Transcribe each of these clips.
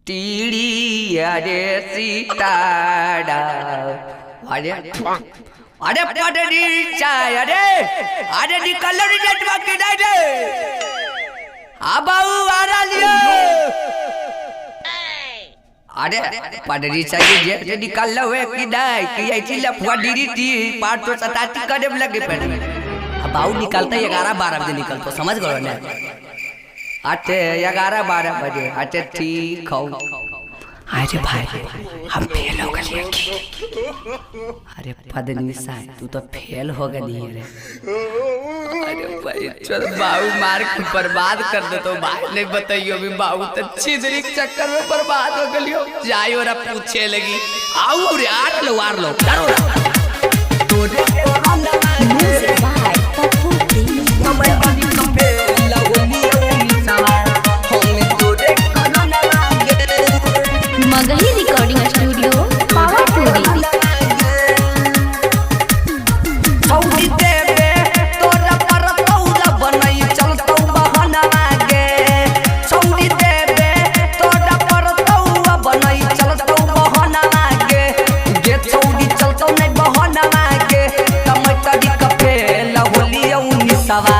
टीड़ी अरे सीताड़ा अरे अरे पटरी चाय अरे अरे निकल रे नेटवर्क के नहीं रे बाबू आ रहा अरे पटरी चाय जे निकल लो कि नहीं कि ऐसी लफुआ डीरी थी पार्ट तो सताती करे लगे पे बाबू निकलता 11-12 बजे निकलता समझ गए ना अरे 11-12 बजे अरे ठीक हो अरे भाई हम फेल हो गए अरे पदनिसा तू तो फेल हो गई रे अरे भाई चल बाबू मार के बर्बाद कर दे तो भाई नहीं बताइयो भी बाबू तो छिदरी के चक्कर में बर्बाद हो गलियो जाई और पूछे लगी आओ रे आर लो डरो तोरे म्यूजिक भाई पप्पू हमें बनी कंपे लगोनी मगही रिकॉर्डिंग स्टूडियो पावापुरी सौदी देवे तोरा पर तौला बनई चलतौ बहनवा गे सौदी देवे तोरा पर तौला बनई चलतौ बहनवा गे गे सौदी चलतौ नै बहनवा गे टमाटर कफे लहोलियो निसवा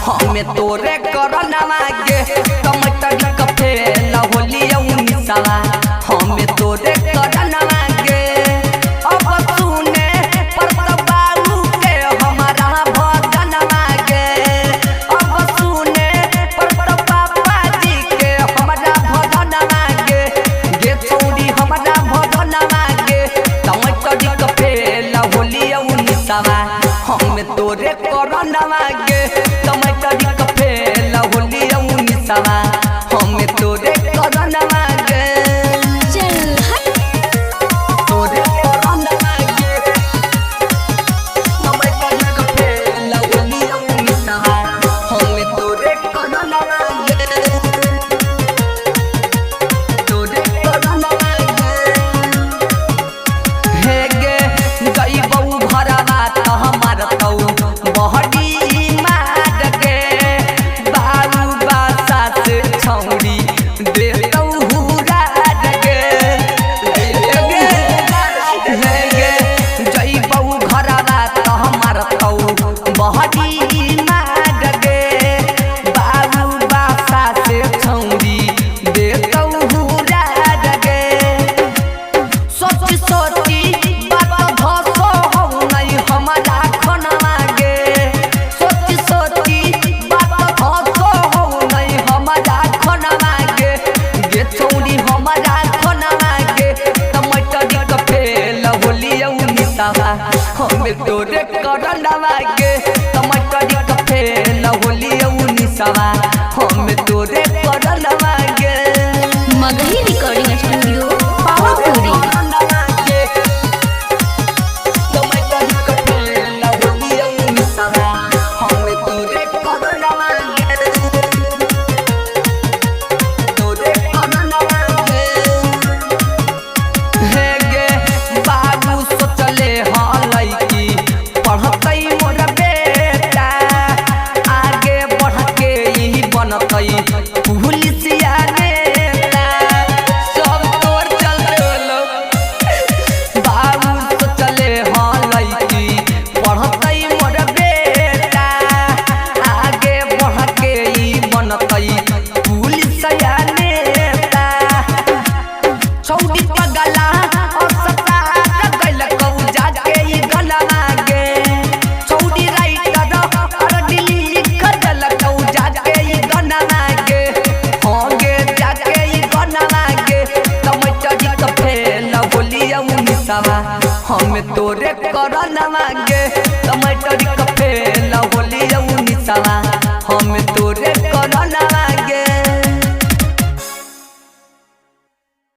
हमें तोरे करनवा गे टमाटर कफे लहोलियो निसवा हमें तोरे करनवा गे अब सुने परतबाऊ के हमारा भजनवा गे अब सुने परतबाबा जी के हमारा भजनवा गे गे छौड़ी हमारा भजनवा गे टमाटर कफे लहोलियो निसवा हमें तोरे करनवा गे टमाटर कफे लहोलियो निसवा हमें तोरे करनवा गे हमें तोरे करनवा गे टमाटर कफे लहोलियो निसवा हमें तोरे करनवा गे मगही रिकॉर्डिंग स्टूडियो पावापुरी टमाटर कफे लहोलियो निसवा हमें तोरे करनवा गे तोरे करनवा गे हे गे बाबू सोचले पढ़तै मोर बेटा आगे बढ़ के यही बनतै पुलिसिया नेता सब तोर चलते लो बाबू सोचले लड़की पढ़तै मोर बेटा आगे बढ़ के यही बनतै पुलिसिया नेता छौड़ी पगला और सता गइल कौ जाके ई गलवा गे छौड़ी राइटर और डिलीट कर देल कौ जाके ई गलवा गे हो गे जाके ई गलवा गे टमाटर कफे लहोलियो निसवा हमें तोरे करनवा गे टमाटर कफे लहोलियो निसवा हमें तोरे